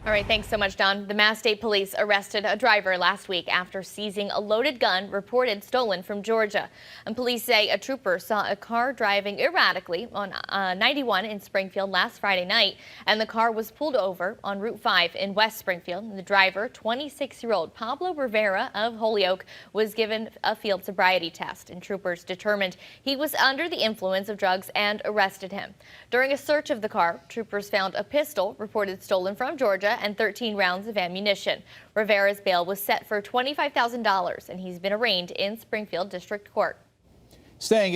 All right, thanks so much, Don. The Mass State Police arrested a driver last week after seizing a loaded gun reported stolen from Georgia. And police say a trooper saw a car driving erratically on 91 in Springfield last Friday night, and the car was pulled over on Route 5 in West Springfield. The driver, 26-year-old Pablo Rivera of Holyoke, was given a field sobriety test, and troopers determined he was under the influence of drugs and arrested him. During a search of the car, troopers found a pistol reported stolen from Georgia and 13 rounds of ammunition. Rivera's bail was set for $25,000, and he's been arraigned in Springfield District Court. Staying